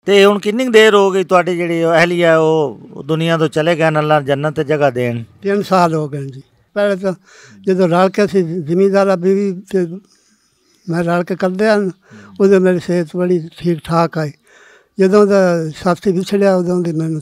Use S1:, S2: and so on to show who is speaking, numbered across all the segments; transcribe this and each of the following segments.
S1: ਤੇ ਹੁਣ ਕਿੰਨੀ ਕੁ ਦੇਰ ਹੋ ਗਈ ਤੁਹਾਡੀ ਜਿਹੜੀ ਅਹਿਲੀਆ ਉਹ ਦੁਨੀਆ ਤੋਂ ਚਲੇ ਗਏ, ਅੱਲਾ ਜੰਨਤ ਤੇ ਜਗ੍ਹਾ ਦੇਣ?
S2: 3 ਸਾਲ ਹੋ ਗਏ ਜੀ। ਪਹਿਲੇ ਤਾਂ ਜਦੋਂ ਰਲ ਕੇ ਅਸੀਂ ਜ਼ਿਮੀਂਦਾਰਾ ਬੀਵੀ ਤੇ ਮੈਂ ਰਲ ਕੇ ਕਰਦੇ ਹਨ, ਉਦੋਂ ਮੇਰੀ ਸਿਹਤ ਬੜੀ ਠੀਕ ਠਾਕ ਆਈ। ਜਦੋਂ ਦਾ ਸਾਥੀ ਵਿਛੜਿਆ ਉਦੋਂ ਦੀ ਮੈਨੂੰ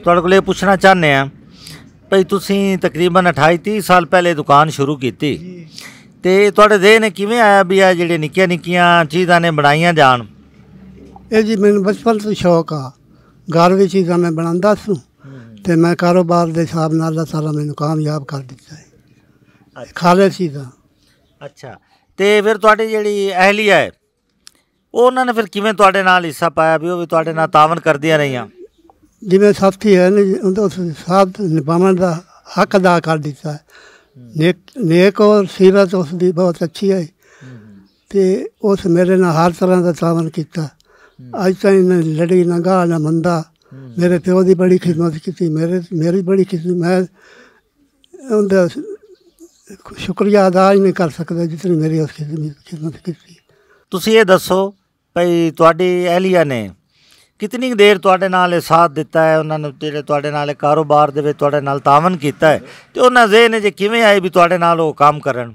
S1: ਤੁਹਾਡੇ ਕੋਲ ਇਹ ਪੁੱਛਣਾ ਚਾਹੁੰਦੇ ਆ ਭਈ ਤੁਸੀਂ ਤਕਰੀਬਨ 28-30 ਸਾਲ ਪਹਿਲੇ ਦੁਕਾਨ ਸ਼ੁਰੂ ਕੀਤੀ, ਤੇ ਤੁਹਾਡੇ ਜ਼ਿਹਨ ਨੇ ਕਿਵੇਂ ਆਇਆ ਵੀ ਆ ਜਿਹੜੇ ਨਿੱਕੀਆਂ ਚੀਜ਼ਾਂ ਨੇ ਬਣਾਈਆਂ ਜਾਣ?
S2: ਇਹ ਜੀ ਮੈਨੂੰ ਬਚਪਨ ਤੋਂ ਸ਼ੌਕ ਆ, ਘਰ ਵਿੱਚ ਚੀਜ਼ਾਂ ਮੈਂ ਬਣਾਉਂਦਾ ਸੀ, ਤੇ ਮੈਂ ਕਾਰੋਬਾਰ ਦੇ ਹਿਸਾਬ ਨਾਲ ਅੱਲਾਹ ਤਾਲਾ ਮੈਨੂੰ ਕਾਮਯਾਬ ਕਰ ਦਿੱਤਾ ਹੈ। ਖਾਲੇ ਚੀਜ਼ਾਂ।
S1: ਅੱਛਾ, ਤੇ ਫਿਰ ਤੁਹਾਡੀ ਜਿਹੜੀ ਅਹਲੀਆ ਹੈ ਉਹਨਾਂ ਨੇ ਫਿਰ ਕਿਵੇਂ ਤੁਹਾਡੇ ਨਾਲ ਹਿੱਸਾ ਪਾਇਆ ਵੀ ਉਹ ਵੀ ਤੁਹਾਡੇ ਨਾਲ ਤਾਵਨ ਕਰਦੀਆਂ ਰਹੀਆਂ?
S2: ਜਿਵੇਂ ਸਾਥੀ ਹੈ ਨੇ ਉਹਦਾ ਸਾਥ ਨਿਭਾਉਣ ਦਾ ਹੱਕ ਅਦਾ ਕਰ ਦਿੱਤਾ ਹੈ। ਨੇਕ ਔਰ ਸੀਰਤ ਉਸ ਦੀ ਬਹੁਤ ਅੱਛੀ ਹੈ, ਤੇ ਉਸ ਮੇਰੇ ਨਾਲ ਹਰ ਤਰ੍ਹਾਂ ਦਾ ਤਾਵਨ ਕੀਤਾ। ਅੱਜ ਤਾਈਂ ਨਾ ਲੜੀ ਨਾ ਗਾਹ ਨਾ ਮੰਦਾ। ਮੇਰੇ ਪਿਓ ਦੀ ਬੜੀ ਖਿਦਮਤ ਕੀਤੀ, ਮੇਰੀ ਬੜੀ ਖਿਦਮਤ। ਮੈਂ ਉਹਦਾ ਸ਼ੁਕਰੀਆ ਅਦਾ ਹੀ ਨਹੀਂ ਕਰ ਸਕਦਾ ਜਿਤਨੀ ਮੇਰੀ ਉਸ ਖਿਦਮਤ ਕੀਤੀ।
S1: ਤੁਸੀਂ ਇਹ ਦੱਸੋ ਭਈ ਤੁਹਾਡੀ ਅਹਲੀਆ ਨੇ ਕਿਤਨੀ ਦੇਰ ਤੁਹਾਡੇ ਨਾਲ ਇਹ ਸਾਥ ਦਿੱਤਾ ਹੈ, ਉਹਨਾਂ ਨੇ ਜਿਹੜੇ ਤੁਹਾਡੇ ਨਾਲ ਕਾਰੋਬਾਰ ਦੇ ਵਿੱਚ ਤੁਹਾਡੇ ਨਾਲ ਤਾਵਨ ਕੀਤਾ ਹੈ, ਤੇ ਉਹਨਾਂ ਜ਼ਿਹਨ 'ਚ ਕਿਵੇਂ ਆਏ ਵੀ ਤੁਹਾਡੇ ਨਾਲ ਉਹ ਕੰਮ ਕਰਨ?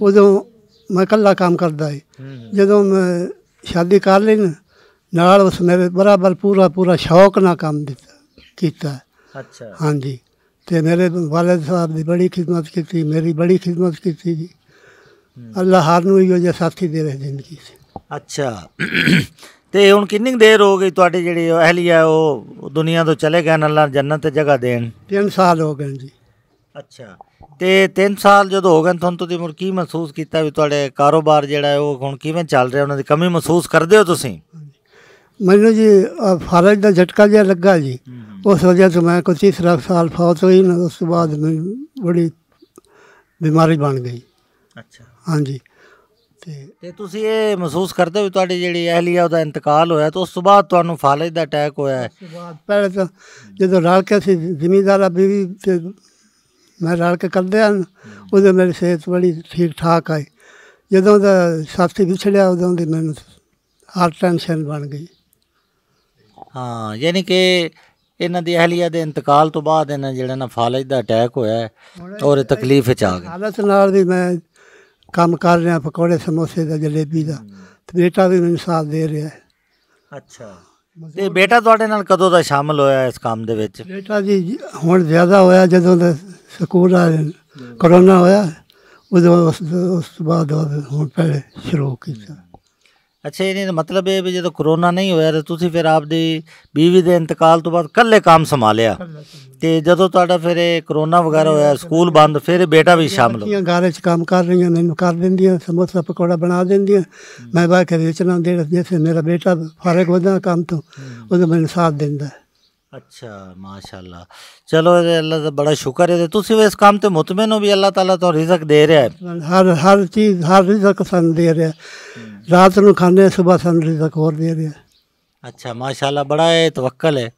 S2: ਉਦੋਂ ਮੈਂ ਇਕੱਲਾ ਕੰਮ ਕਰਦਾ ਸੀ। ਜਦੋਂ ਮੈਂ ਸ਼ਾਦੀ ਕਰ ਲਈ ਨਾਲ ਉਸ ਮੇਰੇ ਬਰਾਬਰ ਪੂਰਾ ਸ਼ੌਕ ਨਾਲ ਕੰਮ ਕੀਤਾ।
S1: ਅੱਛਾ,
S2: ਹਾਂਜੀ, ਤੇ ਮੇਰੇ ਵਾਲਿਦ ਸਾਹਿਬ ਦੀ ਬੜੀ ਖਿਦਮਤ ਕੀਤੀ, ਮੇਰੀ ਬੜੀ ਖਿਦਮਤ ਕੀਤੀ ਜੀ। ਅੱਲਾ ਹਰ ਨੂੰ ਇਹੋ ਜਿਹਾ ਸਾਥੀ ਦੇਵੇ ਜ਼ਿੰਦਗੀ 'ਚ। ਅੱਛਾ, ਤੇ ਹੁਣ ਕਿੰਨੀ ਦੇਰ ਹੋ ਗਈ ਤੁਹਾਡੀ ਜਿਹੜੀ ਅਹਲੀਆ ਉਹ ਦੁਨੀਆ ਤੋਂ ਚਲੇ ਗਏ, ਅੱਲਾ ਜੰਨਤ ਤੇ ਜਗ੍ਹਾ ਦੇਣ? 3 ਸਾਲ ਹੋ ਗਏ ਜੀ।
S1: ਅੱਛਾ, ਤੇ 3 ਸਾਲ ਜਦੋਂ ਹੋ ਗਏ ਤੁਹਾਨੂੰ ਤੁਸੀਂ ਮੁੜ ਕੀ ਮਹਿਸੂਸ ਕੀਤਾ ਵੀ ਤੁਹਾਡੇ ਕਾਰੋਬਾਰ ਜਿਹੜਾ ਹੈ ਉਹ ਹੁਣ ਕਿਵੇਂ ਚੱਲ ਰਿਹਾ, ਉਹਨਾਂ ਦੀ ਕਮੀ ਮਹਿਸੂਸ ਕਰਦੇ ਹੋ ਤੁਸੀਂ?
S2: ਮੈਨੂੰ ਜੀ ਫਾਰਜ ਦਾ ਝਟਕਾ ਜਿਹਾ ਲੱਗਾ ਜੀ। ਉਸ ਵਜ੍ਹਾ ਤੋਂ ਮੈਂ ਕੋਈ 30 ਸਾਲ ਫੌਤ ਹੋਈ ਨਾ, ਉਸ ਤੋਂ ਬਾਅਦ ਮੈਨੂੰ ਬੜੀ ਬਿਮਾਰੀ ਬਣ ਗਈ।
S1: ਅੱਛਾ, ਹਾਂਜੀ, ਤੇ ਤੁਸੀਂ ਇਹ ਮਹਿਸੂਸ ਕਰਦੇ ਹੋ ਵੀ ਤੁਹਾਡੀ ਜਿਹੜੀ ਅਹਲੀਆ ਉਹਦਾ ਇੰਤਕਾਲ ਹੋਇਆ, ਤਾਂ ਉਸ ਤੋਂ ਬਾਅਦ ਤੁਹਾਨੂੰ ਫਾਲਜ ਦਾ ਅਟੈਕ ਹੋਇਆ ਹੈ? ਉਸ ਤੋਂ ਬਾਅਦ ਪਹਿਲੇ ਤਾਂ ਜਦੋਂ ਰਲ ਕੇ ਅਸੀਂ ਜ਼ਿਮੀਂਦਾਰ ਬੀਵੀ ਤੇ ਮੈਂ ਰਲ ਕੇ ਕਰਦੇ ਹਨ, ਉਦੋਂ ਮੇਰੀ ਸਿਹਤ ਬੜੀ ਠੀਕ ਠਾਕ ਆਈ। ਜਦੋਂ ਦਾ ਸਾਥੀ ਵਿਛੜਿਆ ਉਦੋਂ ਦੀ ਮੈਨੂੰ ਹਾਰਟ ਟੈਨਸ਼ਨ ਬਣ ਗਈ। ਹਾਂ, ਯਾਨੀ ਕਿ ਇਹਨਾਂ ਦੀ ਅਹਲੀਆ ਦੇ ਇੰਤਕਾਲ ਤੋਂ ਬਾਅਦ ਇਹਨਾਂ ਜਿਹੜਾ ਨਾ ਫਾਲਜ ਦਾ ਅਟੈਕ ਹੋਇਆ ਔਰ ਇਹ ਤਕਲੀਫ 'ਚ ਆ ਗਏ।
S2: ਹਾਲਤ ਨਾਲ ਵੀ ਮੈਂ ਕੰਮ ਕਰ ਰਿਹਾ, ਪਕੌੜੇ ਸਮੋਸੇ ਦਾ, ਜਲੇਬੀ ਦਾ, ਤੇ ਬੇਟਾ ਵੀ ਮੈਨੂੰ ਸਾਥ ਦੇ ਰਿਹਾ ਹੈ। ਅੱਛਾ, ਤੇ ਬੇਟਾ ਤੁਹਾਡੇ ਨਾਲ ਕਦੋਂ ਦਾ ਸ਼ਾਮਲ ਹੋਇਆ ਇਸ ਕੰਮ ਦੇ ਵਿੱਚ? ਬੇਟਾ ਜੀ ਹੁਣ ਜ਼ਿਆਦਾ ਹੋਇਆ, ਜਦੋਂ ਦਾ ਸਕੂਲ ਆ ਕਰੋਨਾ ਹੋਇਆ ਉਦੋਂ ਉਸ ਤੋਂ ਬਾਅਦ ਹੁਣ ਪਹਿਲੇ ਸ਼ੁਰੂ ਕੀਤਾ। ਅੱਛਾ, ਇਹਦਾ ਮਤਲਬ ਇਹ ਵੀ ਜਦੋਂ ਕਰੋਨਾ ਨਹੀਂ ਹੋਇਆ ਤਾਂ ਤੁਸੀਂ ਫਿਰ ਆਪਦੀ ਬੀਵੀ ਦੇ ਇੰਤਕਾਲ ਤੋਂ ਬਾਅਦ ਇਕੱਲੇ ਕੰਮ ਸੰਭਾਲਿਆ, ਤੇ ਜਦੋਂ ਤੁਹਾਡਾ ਫਿਰ ਇਹ ਕਰੋਨਾ ਵਗੈਰਾ ਹੋਇਆ, ਸਕੂਲ ਬੰਦ, ਫਿਰ ਬੇਟਾ ਵੀ ਸ਼ਾਮਲ ਹੋ ਗਿਆ? ਘਰ 'ਚ ਕੰਮ ਕਰ ਰਹੀਆਂ, ਮੈਨੂੰ ਕਰ ਦਿੰਦੀਆਂ, ਸਮੋਸਾ ਪਕੌੜਾ ਬਣਾ ਦਿੰਦੀਆਂ, ਮੈਂ ਬਾਹਰ ਕੇ ਵੇਚਣਾ ਦੇ। ਜੈਸੇ ਮੇਰਾ ਬੇਟਾ ਫਾਰਗ ਹੁੰਦਾ ਕੰਮ ਤੋਂ, ਉਦੋਂ ਮੈਨੂੰ ਸਾਥ ਦਿੰਦਾ। ਅੱਛਾ, ਮਾਸ਼ਾਅੱਲਾ। ਚਲੋ ਅੱਲਾ ਦਾ ਬੜਾ ਸ਼ੁਕਰ ਹੈ। ਤੁਸੀਂ ਇਸ ਕੰਮ 'ਤੇ ਮੁਤਮਿਨ ਹੋ ਵੀ ਅੱਲਾਹ ਤਾਲਾ ਤੁਹਾਨੂੰ ਰਿਜ਼ਕ ਦੇ ਰਿਹਾ ਹੈ? ਹਰ ਚੀਜ਼, ਹਰ ਰਿਜ਼ਕ ਸਾਨੂੰ ਦੇ ਰਿਹਾ। ਰਾਤ ਨੂੰ ਖਾਂਦੇ, ਸੁਬਾਹ ਸਾਨੂੰ ਰਿਜ਼ਕ ਹੋਰ ਦੇ ਰਿਹਾ। ਅੱਛਾ, ਮਾਸ਼ਾਅੱਲਾ, ਬੜਾ ਇਹ ਤਵੱਕਲ ਹੈ।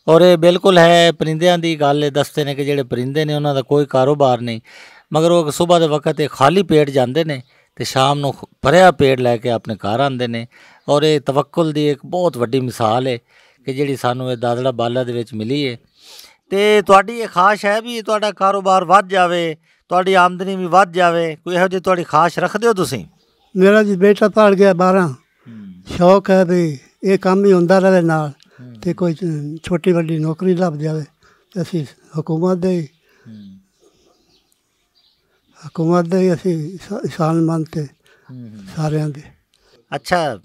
S2: ਔਰ ਇਹ ਬਿਲਕੁਲ ਹੈ, ਪਰਿੰਦਿਆਂ ਦੀ ਗੱਲ ਇਹ ਦੱਸਦੇ ਨੇ ਕਿ ਜਿਹੜੇ ਪਰਿੰਦੇ ਨੇ ਉਹਨਾਂ ਦਾ ਕੋਈ ਕਾਰੋਬਾਰ ਨਹੀਂ, ਮਗਰ ਉਹ ਸੁਬਾਹ ਦੇ ਵਕਤ ਇਹ ਖਾਲੀ ਪੇਟ ਜਾਂਦੇ ਨੇ ਤੇ ਸ਼ਾਮ ਨੂੰ ਭਰਿਆ ਪੇਟ ਲੈ ਕੇ ਆਪਣੇ ਘਰ ਆਉਂਦੇ ਨੇ। ਔਰ ਇਹ ਤਵੱਕਲ ਦੀ ਇੱਕ ਬਹੁਤ ਵੱਡੀ ਮਿਸਾਲ ਹੈ ਕਿ ਜਿਹੜੀ ਸਾਨੂੰ ਇਹ ਦਾਦੜਾ ਬਾਲਾ ਦੇ ਵਿੱਚ ਮਿਲੀ ਹੈ। ਤੇ ਤੁਹਾਡੀ ਇਹ ਖਾਸ਼ ਹੈ ਵੀ ਤੁਹਾਡਾ ਕਾਰੋਬਾਰ ਵੱਧ ਜਾਵੇ, ਤੁਹਾਡੀ ਆਮਦਨੀ ਵੀ ਵੱਧ ਜਾਵੇ, ਕੋਈ ਇਹੋ ਜਿਹੀ ਤੁਹਾਡੀ ਖਾਸ਼ ਰੱਖਦੇ ਹੋ ਤੁਸੀਂ? ਮੇਰਾ ਜੀ ਬੇਟਾ ਪੜ੍ਹ ਗਿਆ 12, ਸ਼ੌਕ ਹੈ ਵੀ ਇਹ ਕੰਮ ਹੀ ਹੁੰਦਾ ਰਹੇ ਨਾਲ, ਤੇ ਕੋਈ ਛੋਟੀ ਵੱਡੀ ਨੌਕਰੀ ਲੱਭ ਜਾਵੇ। ਅਸੀਂ ਹਕੂਮਤ ਦੇ ਅਸੀਂ ਇਨਸਾਨਮੰਦ ਤੇ ਸਾਰਿਆਂ ਦੇ। ਅੱਛਾ,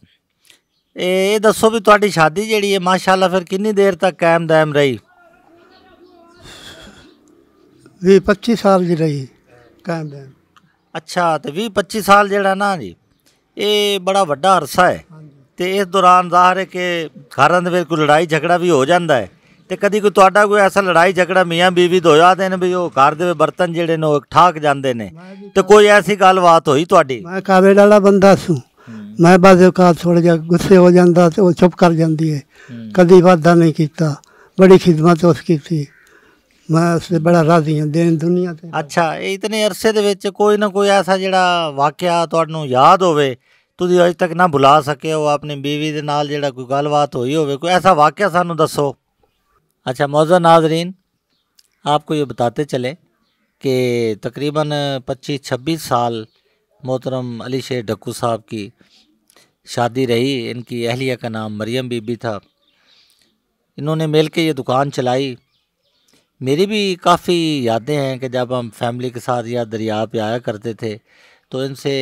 S2: ਇਹ ਦੱਸੋ ਵੀ ਤੁਹਾਡੀ ਸ਼ਾਦੀ ਜਿਹੜੀ ਹੈ ਮਾਸ਼ਾਅੱਲਾ ਫਿਰ ਕਿੰਨੀ ਦੇਰ ਤੱਕ ਕਾਇਮ ਦਾਇਮ ਰਹੀ? 20-25 ਸਾਲ ਦੀ ਰਹੀ ਕਾਇਮ ਦਾਇਮ। ਅੱਛਾ, ਤੇ 20-25 ਸਾਲ ਜਿਹੜਾ ਨਾ ਜੀ ਇਹ ਬੜਾ ਵੱਡਾ ਅਰਸਾ ਹੈ, ਤੇ ਇਸ ਦੌਰਾਨ ਜ਼ਾਹਰ ਹੈ ਕਿ ਘਰਾਂ ਦੇ ਵਿੱਚ ਕੋਈ ਲੜਾਈ ਝਗੜਾ ਵੀ ਹੋ ਜਾਂਦਾ ਹੈ, ਤੇ ਕਦੀ ਕੋਈ ਤੁਹਾਡਾ ਕੋਈ ਐਸਾ ਲੜਾਈ ਝਗੜਾ ਮੀਆਂ ਬੀਵੀ ਦਾ ਹੋਇਆ ਤੇ ਵੀ ਉਹ ਘਰ ਦੇ ਬਰਤਨ ਜਿਹੜੇ ਨੇ ਉਹ ਠਾਕ ਜਾਂਦੇ ਨੇ, ਤੇ ਕੋਈ ਐਸੀ ਗੱਲਬਾਤ ਹੋਈ ਤੁਹਾਡੀ? ਮੈਂ ਕਾਵੇ ਵਾਲਾ ਬੰਦਾ ਸੂ, ਮੈਂ ਬਾਜ਼ੇ ਔਕਾਤ ਥੋੜ੍ਹਾ ਜਿਹਾ ਗੁੱਸੇ ਹੋ ਜਾਂਦਾ ਤੇ ਉਹ ਚੁੱਪ ਕਰ ਜਾਂਦੀ ਹੈ, ਕਦੀ ਵਾਅਦਾ ਨਹੀਂ ਕੀਤਾ, ਬੜੀ ਖਿਦਮਤ ਉਸ ਕੀਤੀ, میں اس سے بڑا راضی ہوں دین دنیا سے۔
S1: اچھا اتنے عرصے دے وچ کوئی نہ کوئی ایسا جڑا واقعہ تہانوں یاد ہوਵੇ تسی اج تک نہ بھلا سکے ہو، اپنی بیوی دے نال جڑا کوئی گل بات ہوئی ہوਵੇ، کوئی ایسا واقعہ سانوں دسو۔ اچھا معزز ناظرین، آپ کو یہ بتاتے چلے کہ تقریباً 25-26 سال محترم علی شیر ڈھکو صاحب کی شادی رہی۔ ان کی اہلیہ کا نام مریم بی بی تھا۔ انہوں نے مل کے یہ دکان چلائی۔ میری بھی کافی یادیں ہیں کہ جب ہم فیملی کے ساتھ یا دریا پہ آیا کرتے تھے تو ان سے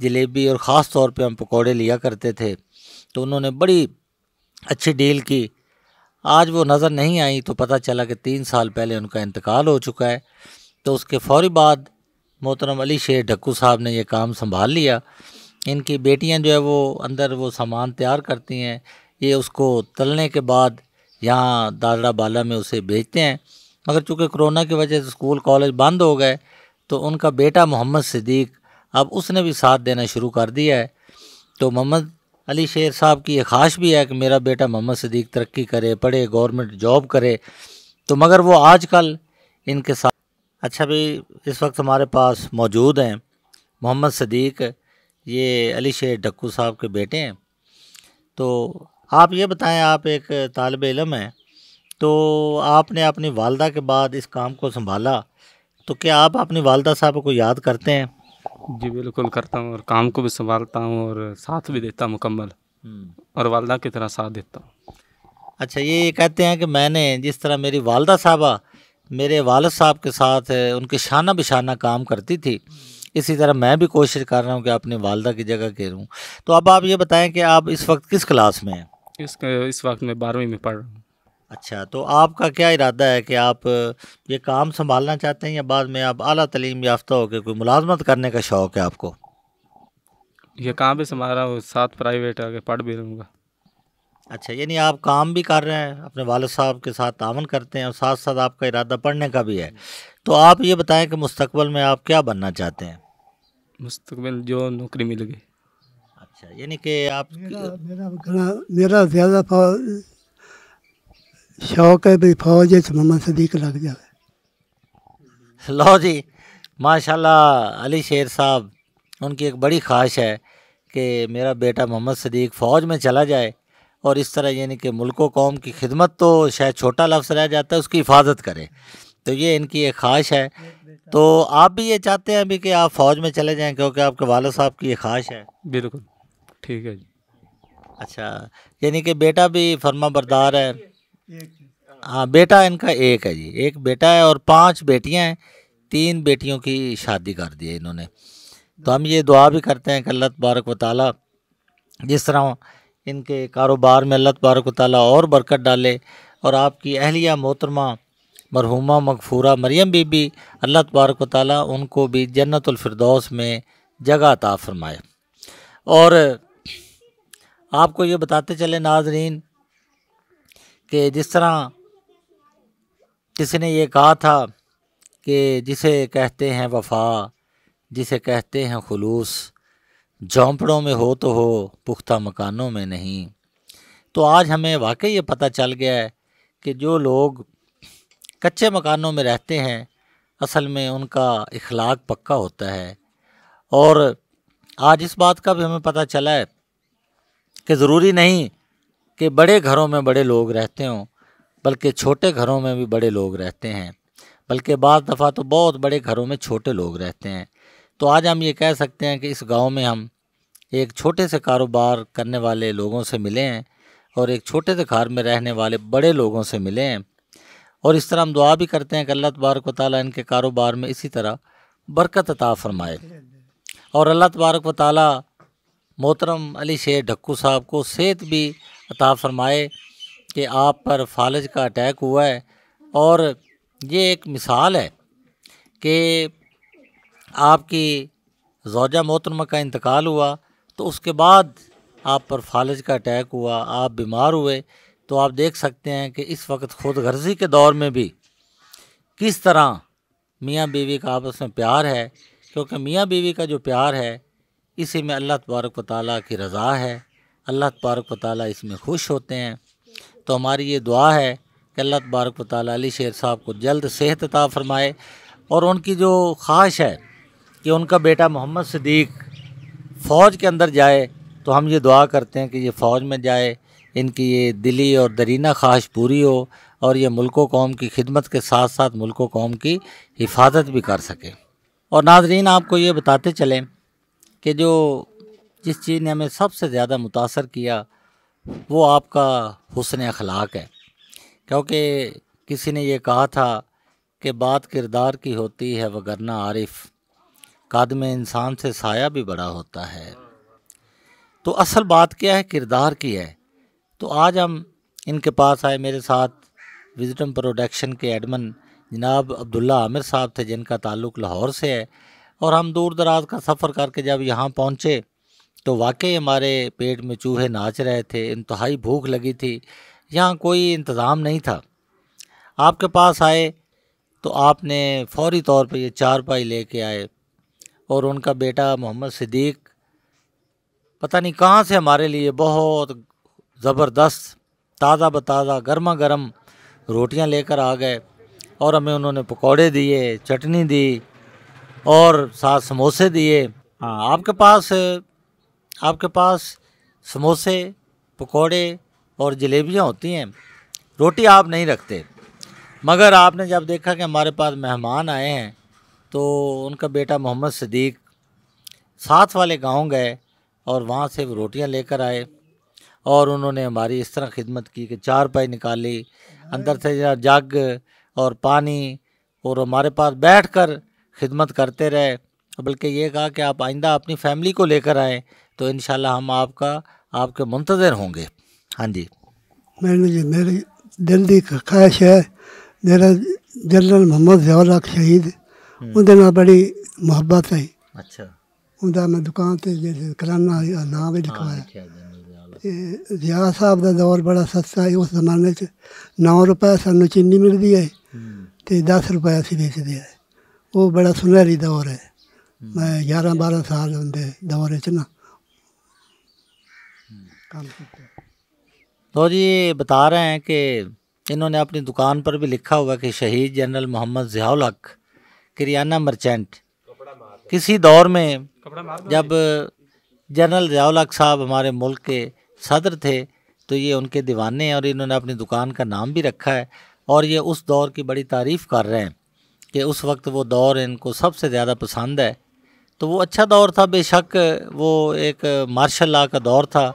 S1: جلیبی اور خاص طور پہ ہم پکوڑے لیا کرتے تھے، تو انہوں نے بڑی اچھی ڈیل کی۔ آج وہ نظر نہیں آئی تو پتہ چلا کہ 3 سال پہلے ان کا انتقال ہو چکا ہے۔ تو اس کے فوری بعد محترم علی شیر ڈھکو صاحب نے یہ کام سنبھال لیا۔ ان کی بیٹیاں جو ہے وہ اندر وہ سامان تیار کرتی ہیں، یہ اس کو تلنے کے بعد یہاں دادڑا بالا میں اسے بیچتے ہیں۔ مگر چونکہ کرونا کی وجہ سے اسکول کالج بند ہو گئے تو ان کا بیٹا محمد صدیق اب اس نے بھی ساتھ دینا شروع کر دیا ہے۔ تو محمد علی شیر صاحب کی یہ خواہش بھی ہے کہ میرا بیٹا محمد صدیق ترقی کرے، پڑھے، گورنمنٹ جاب کرے، تو مگر وہ آج کل ان کے ساتھ۔ اچھا بھائی، اس وقت ہمارے پاس موجود ہیں محمد صدیق، یہ علی شیر ڈھکو صاحب کے بیٹے ہیں۔ تو آپ یہ بتائیں، آپ ایک طالب علم ہیں، تو آپ نے اپنی والدہ کے بعد اس کام کو سنبھالا، تو کیا آپ اپنی والدہ صاحب کو یاد کرتے ہیں؟
S3: جی بالکل کرتا ہوں، اور کام کو بھی سنبھالتا ہوں اور ساتھ بھی دیتا ہوں مکمل، اور والدہ کی طرح ساتھ دیتا ہوں۔
S1: اچھا، یہ کہتے ہیں کہ میں نے جس طرح میری والدہ صاحبہ میرے والد صاحب کے ساتھ ان کے شانہ بشانہ کام کرتی تھی، اسی طرح میں بھی کوشش کر رہا ہوں کہ اپنی والدہ کی جگہ کروں۔ تو اب آپ یہ بتائیں کہ آپ اس وقت کس کلاس میں ہیں؟
S3: اس وقت میں 12ویں میں پڑھ رہا ہوں۔
S1: اچھا، تو آپ کا کیا ارادہ ہے کہ آپ یہ کام سنبھالنا چاہتے ہیں یا بعد میں آپ اعلیٰ تعلیم یافتہ ہو کے کوئی ملازمت کرنے کا شوق ہے آپ کو؟
S3: یہ کام بھی سنبھال ہوں، ساتھ پرائیویٹ آگے پڑھ بھی رہوں گا۔
S1: اچھا، یعنی آپ کام بھی کر رہے ہیں، اپنے والد صاحب کے ساتھ تعاون کرتے ہیں، اور ساتھ ساتھ آپ کا ارادہ پڑھنے کا بھی ہے۔ تو آپ یہ بتائیں کہ مستقبل میں آپ کیا بننا چاہتے ہیں؟
S3: مستقبل جو نوکری مل گئی۔
S1: اچھا، یعنی کہ آپ
S2: میرا زیادہ شوق ہے بھی فوج محمد صدیق لگ جائے۔
S1: لو جی، ماشاءاللہ علی شیر صاحب، ان کی ایک بڑی خواہش ہے کہ میرا بیٹا محمد صدیق فوج میں چلا جائے، اور اس طرح یعنی کہ ملک و قوم کی خدمت تو شاید چھوٹا لفظ رہ جاتا ہے، اس کی حفاظت کرے، تو یہ ان کی ایک خواہش ہے۔ تو آپ بھی یہ چاہتے ہیں ابھی کہ آپ فوج میں چلے جائیں کیونکہ آپ کے والد صاحب کی یہ خواہش ہے؟
S3: بالکل ٹھیک ہے جی۔
S1: اچھا، یعنی کہ بیٹا بھی فرما بردار ہے؟ ہاں، بیٹا ان کا ایک ہے جی، ایک بیٹا ہے اور 5 بیٹیاں ہیں، 3 بیٹیوں کی شادی کر دی ہے انہوں نے۔ تو ہم یہ دعا بھی کرتے ہیں کہ اللہ تبارک و تعالیٰ جس طرح ان کے کاروبار میں اللہ تبارک و تعالیٰ اور برکت ڈالے، اور آپ کی اہلیہ محترمہ مرحومہ مغفورہ مریم بی بی، اللہ تبارک و تعالیٰ ان کو بھی جنت الفردوس میں جگہ عطا فرمائے۔ اور آپ کو یہ بتاتے چلے ناظرین کہ جس طرح کسی نے یہ کہا تھا کہ جسے کہتے ہیں وفا، جسے کہتے ہیں خلوص، جھونپڑوں میں ہو تو ہو، پختہ مکانوں میں نہیں۔ تو آج ہمیں واقعی یہ پتہ چل گیا ہے کہ جو لوگ کچے مکانوں میں رہتے ہیں اصل میں ان کا اخلاق پکا ہوتا ہے۔ اور آج اس بات کا بھی ہمیں پتہ چلا ہے کہ ضروری نہیں کہ بڑے گھروں میں بڑے لوگ رہتے ہوں، بلکہ چھوٹے گھروں میں بھی بڑے لوگ رہتے ہیں، بلکہ بعض دفعہ تو بہت بڑے گھروں میں چھوٹے لوگ رہتے ہیں۔ تو آج ہم یہ کہہ سکتے ہیں کہ اس گاؤں میں ہم ایک چھوٹے سے کاروبار کرنے والے لوگوں سے ملے ہیں، اور ایک چھوٹے سے گھر میں رہنے والے بڑے لوگوں سے ملے ہیں، اور اس طرح ہم دعا بھی کرتے ہیں کہ اللہ تبارک و تعالیٰ ان کے کاروبار میں اسی طرح برکت عطا فرمائے، اور اللہ تبارک و تعالیٰ محترم علی شیر ڈھکو صاحب کو صحت بھی عطا فرمائے کہ آپ پر فالج کا اٹیک ہوا ہے۔ اور یہ ایک مثال ہے کہ آپ کی زوجہ محترمہ کا انتقال ہوا تو اس کے بعد آپ پر فالج کا اٹیک ہوا، آپ بیمار ہوئے، تو آپ دیکھ سکتے ہیں کہ اس وقت خود غرضی کے دور میں بھی کس طرح میاں بیوی کا آپس میں پیار ہے، کیونکہ میاں بیوی کا جو پیار ہے اسی میں اللہ تبارک و تعالیٰ کی رضا ہے، اللہ تبارک و تعالیٰ اس میں خوش ہوتے ہیں۔ تو ہماری یہ دعا ہے کہ اللہ تبارک و تعالیٰ علی شیر صاحب کو جلد صحت عطا فرمائے، اور ان کی جو خواہش ہے کہ ان کا بیٹا محمد صدیق فوج کے اندر جائے، تو ہم یہ دعا کرتے ہیں کہ یہ فوج میں جائے، ان کی یہ دلی اور درینہ خواہش پوری ہو، اور یہ ملک و قوم کی خدمت کے ساتھ ساتھ ملک و قوم کی حفاظت بھی کر سکے۔ اور ناظرین، آپ کو یہ بتاتے چلیں کہ جس چیز نے ہمیں سب سے زیادہ متاثر کیا وہ آپ کا حسن اخلاق ہے، کیونکہ کسی نے یہ کہا تھا کہ بات کردار کی ہوتی ہے وگرنہ عارف، قد میں انسان سے سایہ بھی بڑا ہوتا ہے۔ تو اصل بات کیا ہے؟ کردار کی ہے۔ تو آج ہم ان کے پاس آئے، میرے ساتھ وزڈم پروڈکشن کے ایڈمن جناب عبداللہ عامر صاحب تھے، جن کا تعلق لاہور سے ہے، اور ہم دور دراز کا سفر کر کے جب یہاں پہنچے تو واقعی ہمارے پیٹ میں چوہے ناچ رہے تھے، انتہائی بھوک لگی تھی، یہاں کوئی انتظام نہیں تھا۔ آپ کے پاس آئے تو آپ نے فوری طور پہ یہ چارپائی لے کے آئے، اور ان کا بیٹا محمد صدیق پتہ نہیں کہاں سے ہمارے لیے بہت زبردست تازہ بتازہ گرما گرم روٹیاں لے کر آ گئے، اور ہمیں انہوں نے پکوڑے دیے، چٹنی دی، اور ساتھ سموسے دیے۔ ہاں، آپ کے پاس سموسے، پکوڑے اور جلیبیاں ہوتی ہیں، روٹی آپ نہیں رکھتے، مگر آپ نے جب دیکھا کہ ہمارے پاس مہمان آئے ہیں تو ان کا بیٹا محمد صدیق ساتھ والے گاؤں گئے اور وہاں سے وہ روٹیاں لے کر آئے، اور انہوں نے ہماری اس طرح خدمت کی کہ چارپائی نکالی، اندر سے جگ اور پانی، اور ہمارے پاس بیٹھ کر خدمت کرتے رہے، بلکہ یہ کہا کہ آپ آئندہ اپنی فیملی کو لے کر آئیں تو انشاءاللہ ہم آپ کے منتظر ہوں گے۔ ہاں جی،
S2: میری دل کی خواہش ہے، میرا جنرل محمد ضیاء الحق شہید اندر نال بڑی محبت ہے۔
S1: اچھا،
S2: اندر میں دکان تے جیسے کرانا نام بھی لکھوایا۔ ضیاء صاحب کا دور بڑا سستا ہے، اس زمانے 9 روپے سانوں چینی ملتی ہے تے 10 روپے اسی بیچتے ہیں، وہ بڑا سنہری دور ہے۔ میں 11-12 سال ہوندے دور نا کام کیا۔
S1: تو جی یہ بتا رہے ہیں کہ انہوں نے اپنی دکان پر بھی لکھا ہوا کہ شہید جنرل محمد ضیاء الحق کریانہ مرچنٹ۔ کسی دور میں جب جنرل ضیاء الحق صاحب ہمارے ملک کے صدر تھے تو یہ ان کے دیوانے ہیں، اور انہوں نے اپنی دکان کا نام بھی رکھا ہے، اور یہ اس دور کی بڑی تعریف کر رہے ہیں کہ اس وقت وہ دور ان کو سب سے زیادہ پسند ہے۔ تو وہ اچھا دور تھا، بے شک وہ ایک مارشل لاء کا دور تھا،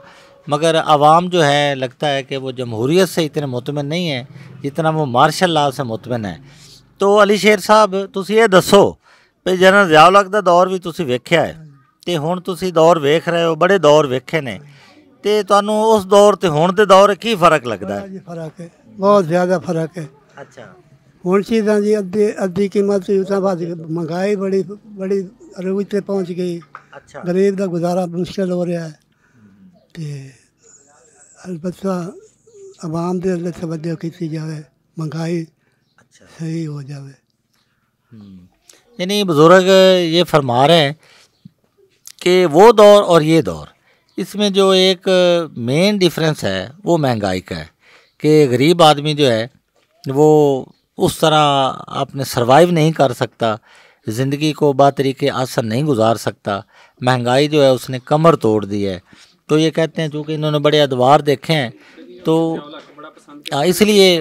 S1: مگر عوام جو ہے لگتا ہے کہ وہ جمہوریت سے اتنے مطمئن نہیں ہے جتنا وہ مارشل لاء سے مطمئن ہے۔ تو علی شیر صاحب تسی یہ دسو کہ جنرل ضیاء الحق دا دور بھی تسی ویکھیا ہے تے ہن تسی دور ویکھ رہے ہو، بڑے دور ویکھے نے، تے تانوں اس دور تے ہن دے دور کی فرق لگدا ہے؟
S2: جی فرق ہے، بہت زیادہ فرق ہے۔
S1: اچھا،
S2: ہوں چیزاں جی ادھی قیمت مہنگائی بڑی عروج تے پہنچ گئی،
S1: اچھا،
S2: غریب دا گزارا مشکل ہو رہا ہے، تے البتہ عوام دے اللہ توجہ کی جائے، مہنگائی
S1: اچھا،
S2: صحیح ہو جائے۔
S1: یعنی بزرگ یہ فرما رہے ہیں کہ وہ دور اور یہ دور، اس میں جو ایک مین ڈیفرنس ہے وہ مہنگائی کا ہے، کہ غریب آدمی جو ہے وہ اس طرح اپنے سروائیو نہیں کر سکتا، زندگی کو باطریقے آسن نہیں گزار سکتا، مہنگائی جو ہے اس نے کمر توڑ دی ہے۔ تو یہ کہتے ہیں چونکہ انہوں نے بڑے ادوار دیکھے ہیں تو اس لیے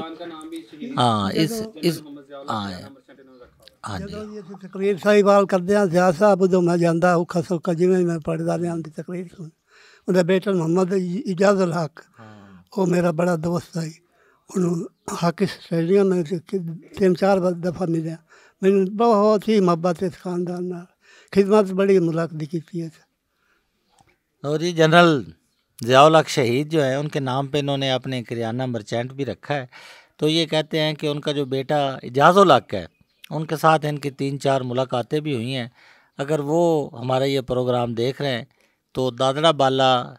S1: ہاں جی
S2: تقریر صاحب کردے ہیں ضیاء صاحب ادو میں جانا اوکھا سوکھا جی میں پڑھتا رہا ان کی تقریر سن، انہیں بیٹا محمد اعجاز الحق وہ میرا بڑا دوست ہے، انہوں حق اسٹیڈیم میں 3-4 دفعہ ملیا، میں بہت ہی محبت اس خاندان خدمت بڑی ملاقات کی ہے۔
S1: اور جی جنرل ضیاء الحق شہید جو ہے ان کے نام پہ انہوں نے اپنے کریانہ مرچنٹ بھی رکھا ہے۔ تو یہ کہتے ہیں کہ ان کا جو بیٹا اعجاز الحق ہے ان کے ساتھ ان کی 3-4 ملاقاتیں بھی ہوئی ہیں، اگر وہ ہمارا یہ پروگرام دیکھ رہے ہیں تو دادڑا بالا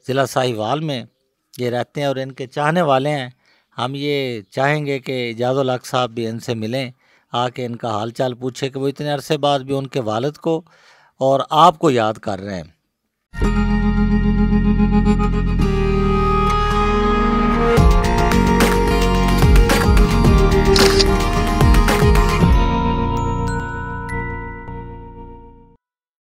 S1: ضلع ساہیوال میں یہ رہتے ہیں اور ان کے چاہنے والے ہیں۔ ہم یہ چاہیں گے کہ اعجاز الحق صاحب بھی ان سے ملیں، آ کے ان کا حال چال پوچھے کہ وہ اتنے عرصے بعد بھی ان کے والد کو اور آپ کو یاد کر رہے ہیں۔
S2: حافظ.